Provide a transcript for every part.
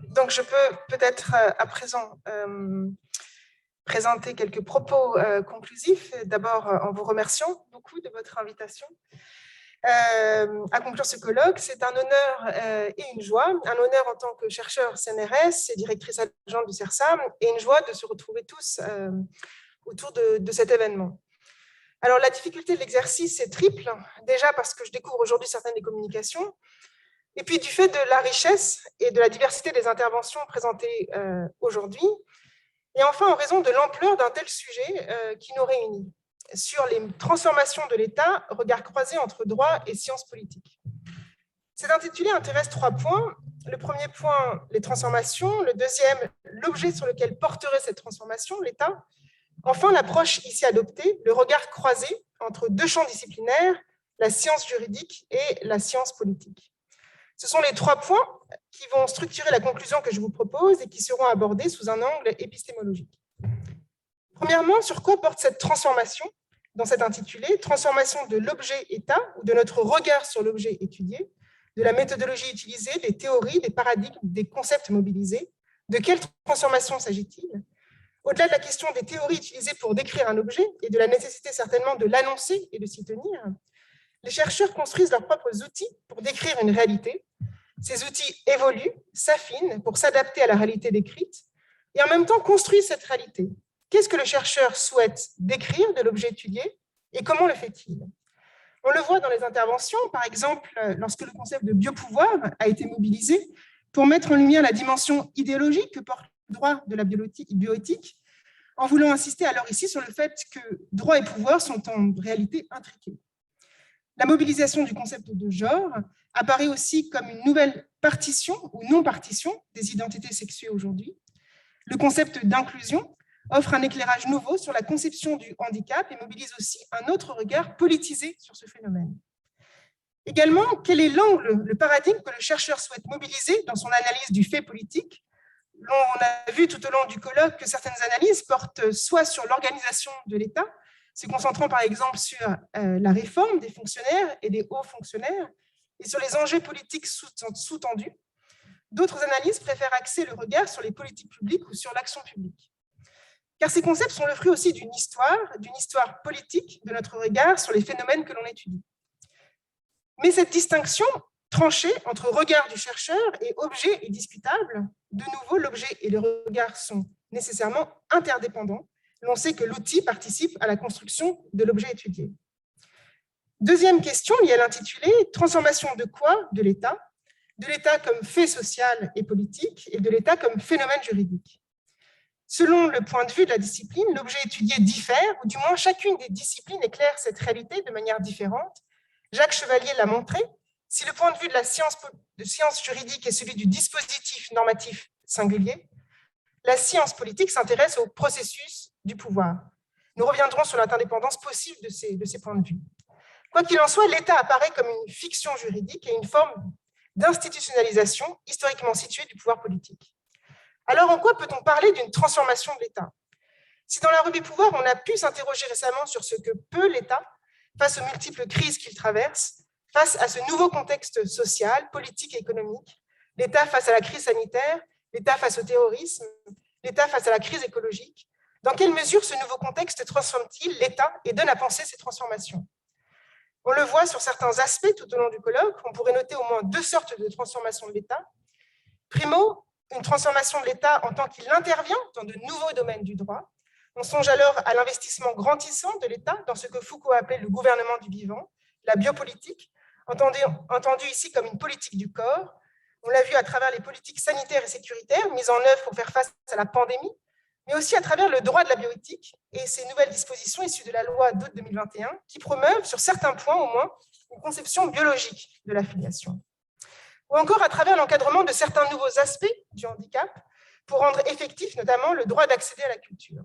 Donc, je peux peut-être à présent présenter quelques propos conclusifs. D'abord, en vous remerciant beaucoup de votre invitation à conclure ce colloque. C'est un honneur et une joie. Un honneur en tant que chercheur CNRS et directrice adjointe du CERSAM, et une joie de se retrouver tous autour de cet événement. Alors, la difficulté de l'exercice est triple. Déjà parce que je découvre aujourd'hui certaines des communications, et puis du fait de la richesse et de la diversité des interventions présentées aujourd'hui, et enfin en raison de l'ampleur d'un tel sujet qui nous réunit, sur les transformations de l'État, regard croisé entre droit et sciences politiques. Cet intitulé intéresse 3 points. Le premier point, les transformations. Le deuxième, l'objet sur lequel porterait cette transformation, l'État. Enfin, l'approche ici adoptée, le regard croisé entre 2 champs disciplinaires, la science juridique et la science politique. Ce sont les 3 points qui vont structurer la conclusion que je vous propose et qui seront abordés sous un angle épistémologique. Premièrement, sur quoi porte cette transformation dans cet intitulé? Transformation de l'objet État, ou de notre regard sur l'objet étudié, de la méthodologie utilisée, des théories, des paradigmes, des concepts mobilisés. De quelle transformation s'agit-il? Au-delà de la question des théories utilisées pour décrire un objet et de la nécessité certainement de l'annoncer et de s'y tenir, les chercheurs construisent leurs propres outils pour décrire une réalité. Ces outils évoluent, s'affinent pour s'adapter à la réalité décrite et en même temps construisent cette réalité. Qu'est-ce que le chercheur souhaite décrire de l'objet étudié et comment le fait-il? On le voit dans les interventions, par exemple, lorsque le concept de biopouvoir a été mobilisé pour mettre en lumière la dimension idéologique que porte le droit de la bioéthique, en voulant insister alors ici sur le fait que droit et pouvoir sont en réalité intriqués. La mobilisation du concept de genre apparaît aussi comme une nouvelle partition ou non-partition des identités sexuées aujourd'hui. Le concept d'inclusion offre un éclairage nouveau sur la conception du handicap et mobilise aussi un autre regard politisé sur ce phénomène. Également, quel est l'angle, le paradigme que le chercheur souhaite mobiliser dans son analyse du fait politique? On a vu tout au long du colloque que certaines analyses portent soit sur l'organisation de l'État, se concentrant par exemple sur la réforme des fonctionnaires et des hauts fonctionnaires, et sur les enjeux politiques sous-tendus. D'autres analyses préfèrent axer le regard sur les politiques publiques ou sur l'action publique. Car ces concepts sont le fruit aussi d'une histoire politique de notre regard sur les phénomènes que l'on étudie. Mais cette distinction tranchée entre regard du chercheur et objet est discutable. De nouveau, l'objet et le regard sont nécessairement interdépendants. L'on sait que l'outil participe à la construction de l'objet étudié. Deuxième question liée à l'intitulé, transformation de quoi? De l'État comme fait social et politique, et de l'État comme phénomène juridique. Selon le point de vue de la discipline, l'objet étudié diffère, ou du moins chacune des disciplines éclaire cette réalité de manière différente. Jacques Chevalier l'a montré, si le point de vue de la science juridique est celui du dispositif normatif singulier, la science politique s'intéresse au processus du pouvoir. Nous reviendrons sur l'interdépendance possible de ces points de vue. Quoi qu'il en soit, l'État apparaît comme une fiction juridique et une forme d'institutionnalisation historiquement située du pouvoir politique. Alors, en quoi peut-on parler d'une transformation de l'État? Si dans la revue Pouvoir, on a pu s'interroger récemment sur ce que peut l'État face aux multiples crises qu'il traverse, face à ce nouveau contexte social, politique et économique, l'État face à la crise sanitaire, l'État face au terrorisme, l'État face à la crise écologique, dans quelle mesure ce nouveau contexte transforme-t-il l'État et donne à penser ces transformations? On le voit sur certains aspects tout au long du colloque. On pourrait noter au moins 2 sortes de transformations de l'État. Primo, une transformation de l'État en tant qu'il intervient dans de nouveaux domaines du droit. On songe alors à l'investissement grandissant de l'État dans ce que Foucault appelait le gouvernement du vivant, la biopolitique, entendu ici comme une politique du corps. On l'a vu à travers les politiques sanitaires et sécuritaires mises en œuvre pour faire face à la pandémie, mais aussi à travers le droit de la bioéthique et ces nouvelles dispositions issues de la loi d'août 2021 qui promeuvent, sur certains points au moins, une conception biologique de la filiation. Ou encore à travers l'encadrement de certains nouveaux aspects du handicap pour rendre effectif notamment le droit d'accéder à la culture.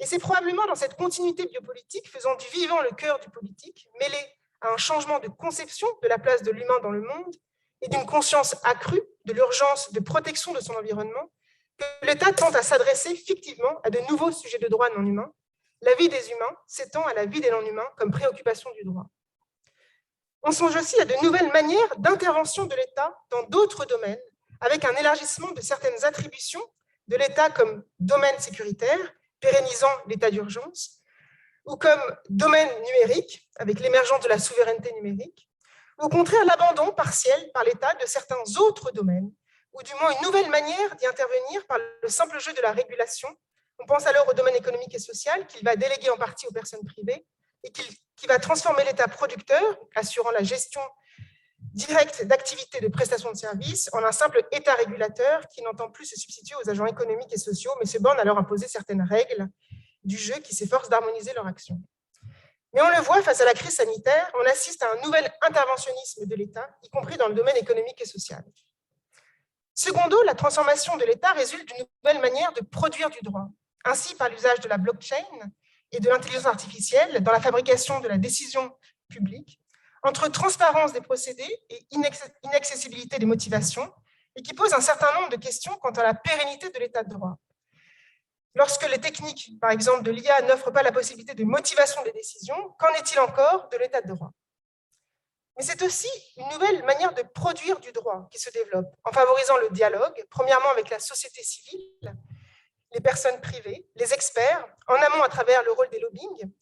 Et c'est probablement dans cette continuité biopolitique, faisant du vivant le cœur du politique, mêlé à un changement de conception de la place de l'humain dans le monde et d'une conscience accrue de l'urgence de protection de son environnement, que l'État tente à s'adresser fictivement à de nouveaux sujets de droit non humains. La vie des humains s'étend à la vie des non-humains comme préoccupation du droit. On songe aussi à de nouvelles manières d'intervention de l'État dans d'autres domaines, avec un élargissement de certaines attributions de l'État comme domaine sécuritaire, pérennisant l'état d'urgence, ou comme domaine numérique, avec l'émergence de la souveraineté numérique, ou au contraire l'abandon partiel par l'État de certains autres domaines, ou du moins une nouvelle manière d'y intervenir par le simple jeu de la régulation. On pense alors au domaine économique et social, qu'il va déléguer en partie aux personnes privées, et qui va transformer l'État producteur, assurant la gestion directe d'activités de prestation de services, en un simple État régulateur qui n'entend plus se substituer aux agents économiques et sociaux, mais se borne à leur imposer certaines règles du jeu qui s'efforcent d'harmoniser leur action. Mais on le voit, face à la crise sanitaire, on assiste à un nouvel interventionnisme de l'État, y compris dans le domaine économique et social. Secondo, la transformation de l'État résulte d'une nouvelle manière de produire du droit, ainsi par l'usage de la blockchain et de l'intelligence artificielle dans la fabrication de la décision publique, entre transparence des procédés et inaccessibilité des motivations, et qui pose un certain nombre de questions quant à la pérennité de l'état de droit. Lorsque les techniques, par exemple de l'IA, n'offrent pas la possibilité de motivation des décisions, qu'en est-il encore de l'état de droit? Mais c'est aussi une nouvelle manière de produire du droit qui se développe, en favorisant le dialogue, premièrement avec la société civile, les personnes privées, les experts, en amont à travers le rôle des lobbying,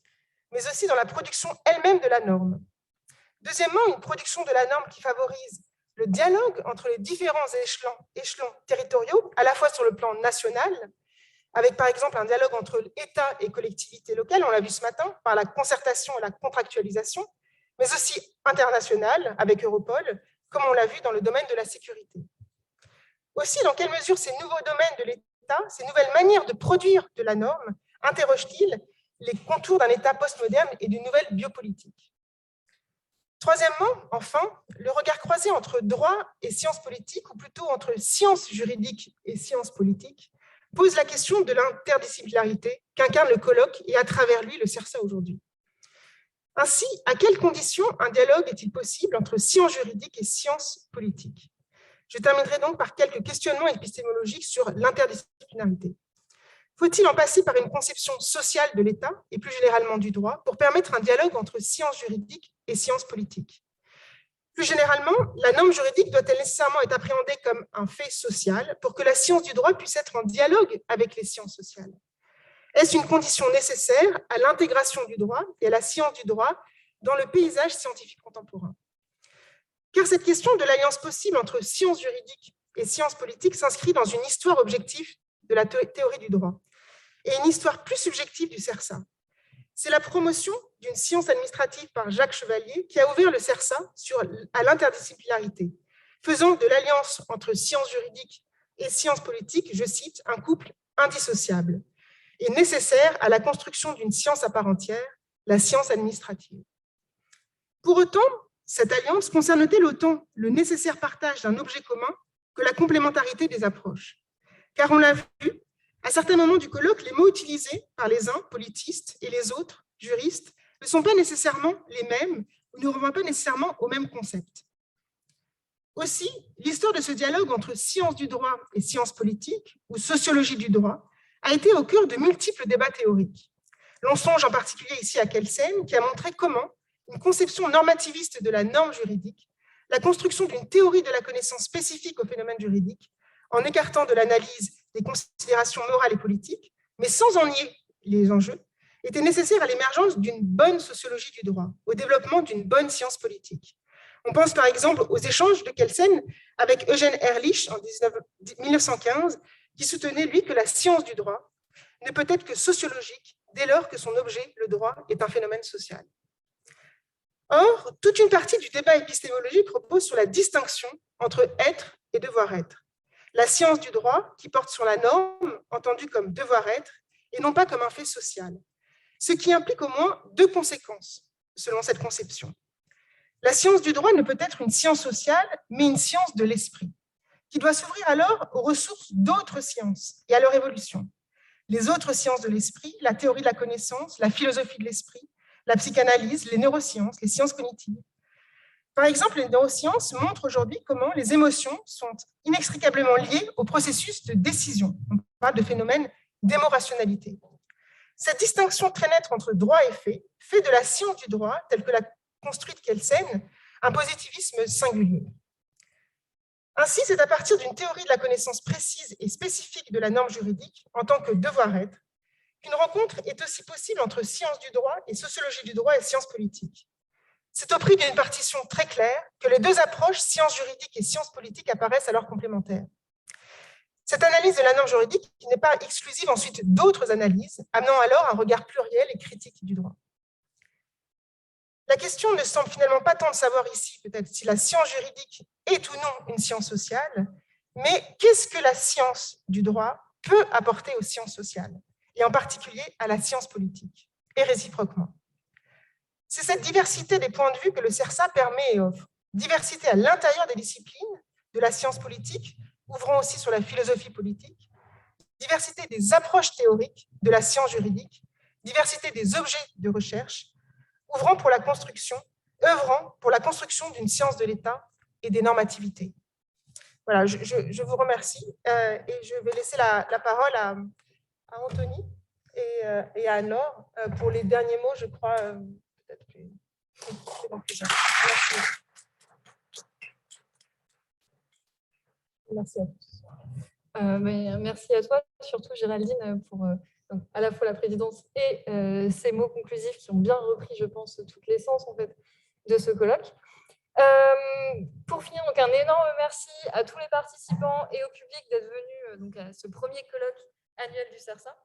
mais aussi dans la production elle-même de la norme. Deuxièmement, une production de la norme qui favorise le dialogue entre les différents échelons territoriaux, à la fois sur le plan national, avec par exemple un dialogue entre État et collectivités locales, on l'a vu ce matin, par la concertation et la contractualisation, mais aussi international, avec Europol, comme on l'a vu dans le domaine de la sécurité. Aussi, dans quelle mesure ces nouveaux domaines de l'État, ces nouvelles manières de produire de la norme, interrogent-ils les contours d'un État postmoderne et d'une nouvelle biopolitique? Troisièmement, enfin, le regard croisé entre droit et sciences politiques, ou plutôt entre sciences juridiques et sciences politiques, pose la question de l'interdisciplinarité qu'incarne le colloque et à travers lui le CERSA aujourd'hui. Ainsi, à quelles conditions un dialogue est-il possible entre sciences juridiques et sciences politiques? Je terminerai donc par quelques questionnements épistémologiques sur l'interdisciplinarité. Faut-il en passer par une conception sociale de l'État et plus généralement du droit pour permettre un dialogue entre sciences juridiques et sciences politiques? Plus généralement, la norme juridique doit-elle nécessairement être appréhendée comme un fait social pour que la science du droit puisse être en dialogue avec les sciences sociales? Est-ce une condition nécessaire à l'intégration du droit et à la science du droit dans le paysage scientifique contemporain? Car cette question de l'alliance possible entre sciences juridiques et sciences politiques s'inscrit dans une histoire objective de la théorie du droit et une histoire plus subjective du CERSA. C'est la promotion d'une science administrative par Jacques Chevalier qui a ouvert le CERSA à l'interdisciplinarité, faisant de l'alliance entre sciences juridiques et sciences politiques, je cite, un couple indissociable et nécessaire à la construction d'une science à part entière, la science administrative. Pour autant, cette alliance concerne-t-elle autant le nécessaire partage d'un objet commun que la complémentarité des approches? Car on l'a vu, à certains moments du colloque, les mots utilisés par les uns, politistes, et les autres, juristes, ne sont pas nécessairement les mêmes ou ne renvoient pas nécessairement au même concept. Aussi, l'histoire de ce dialogue entre sciences du droit et sciences politiques, ou sociologie du droit, a été au cœur de multiples débats théoriques. L'on songe en particulier ici à Kelsen, qui a montré comment une conception normativiste de la norme juridique, la construction d'une théorie de la connaissance spécifique au phénomène juridique, en écartant de l'analyse des considérations morales et politiques, mais sans en nier les enjeux, était nécessaire à l'émergence d'une bonne sociologie du droit, au développement d'une bonne science politique. On pense par exemple aux échanges de Kelsen avec Eugène Ehrlich en 1915, qui soutenait, lui, que la science du droit ne peut être que sociologique dès lors que son objet, le droit, est un phénomène social. Or, toute une partie du débat épistémologique repose sur la distinction entre être et devoir être. La science du droit qui porte sur la norme, entendue comme devoir être, et non pas comme un fait social. Ce qui implique au moins deux conséquences, selon cette conception. La science du droit ne peut être une science sociale, mais une science de l'esprit, qui doit s'ouvrir alors aux ressources d'autres sciences et à leur évolution. Les autres sciences de l'esprit, la théorie de la connaissance, la philosophie de l'esprit, la psychanalyse, les neurosciences, les sciences cognitives. Par exemple, les neurosciences montrent aujourd'hui comment les émotions sont inextricablement liées au processus de décision. On parle de phénomène d'émorationalité. Cette distinction très nette entre droit et fait de la science du droit, telle que l'a construite Kelsen, un positivisme singulier. Ainsi, c'est à partir d'une théorie de la connaissance précise et spécifique de la norme juridique, en tant que devoir-être, qu'une rencontre est aussi possible entre sciences du droit et sociologie du droit et sciences politiques. C'est au prix d'une partition très claire que les deux approches, sciences juridiques et sciences politiques, apparaissent alors complémentaires. Cette analyse de la norme juridique n'est pas exclusive ensuite d'autres analyses, amenant alors un regard pluriel et critique du droit. La question ne semble finalement pas tant de savoir ici peut-être si la science juridique est ou non une science sociale, mais qu'est-ce que la science du droit peut apporter aux sciences sociales, et en particulier à la science politique, et réciproquement. C'est cette diversité des points de vue que le CERSA permet et offre. Diversité à l'intérieur des disciplines de la science politique, ouvrant aussi sur la philosophie politique, diversité des approches théoriques de la science juridique, diversité des objets de recherche, œuvrant pour la construction d'une science de l'État et des normativités. Voilà, je vous remercie et je vais laisser la parole à Anthony et à Anne-Laure pour les derniers mots, je crois. Merci. Merci à tous. Merci à toi, surtout Géraldine, pour donc, à la fois la présidence et ces mots conclusifs qui ont bien repris, je pense, toute l'essence en fait, de ce colloque. Pour finir, donc, un énorme merci à tous les participants et au public d'être venus donc, à ce premier colloque annuel du CERSA.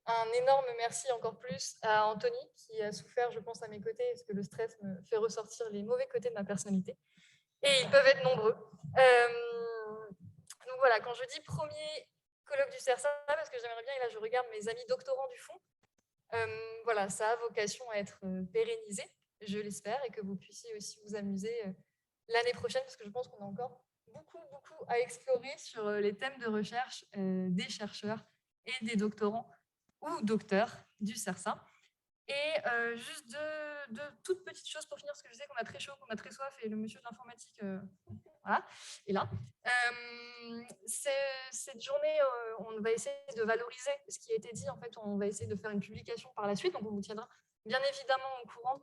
Un énorme merci encore plus à Anthony qui a souffert, je pense, à mes côtés, parce que le stress me fait ressortir les mauvais côtés de ma personnalité. Et ils peuvent être nombreux. Donc voilà, quand je dis premier colloque du CERSA, parce que j'aimerais bien, et là je regarde mes amis doctorants du fond, voilà, ça a vocation à être pérennisé, je l'espère, et que vous puissiez aussi vous amuser l'année prochaine, parce que je pense qu'on a encore beaucoup à explorer sur les thèmes de recherche des chercheurs et des doctorants ou docteurs du CERSA. Et juste deux toutes petites choses pour finir, parce que je sais qu'on a très chaud, qu'on a très soif, et le monsieur de l'informatique voilà, est là. Cette journée, on va essayer de valoriser ce qui a été dit. En fait, on va essayer de faire une publication par la suite, donc on vous tiendra bien évidemment au courant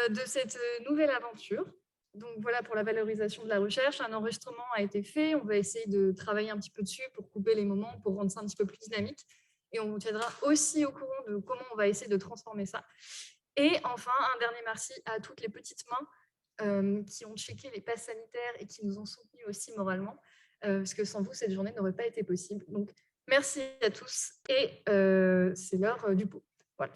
de cette nouvelle aventure. Donc voilà pour la valorisation de la recherche. Un enregistrement a été fait. On va essayer de travailler un petit peu dessus pour couper les moments, pour rendre ça un petit peu plus dynamique. Et on vous tiendra aussi au courant de comment on va essayer de transformer ça. Et enfin, un dernier merci à toutes les petites mains qui ont checké les passes sanitaires et qui nous ont soutenus aussi moralement, parce que sans vous, cette journée n'aurait pas été possible. Donc, merci à tous et c'est l'heure du pot. Voilà.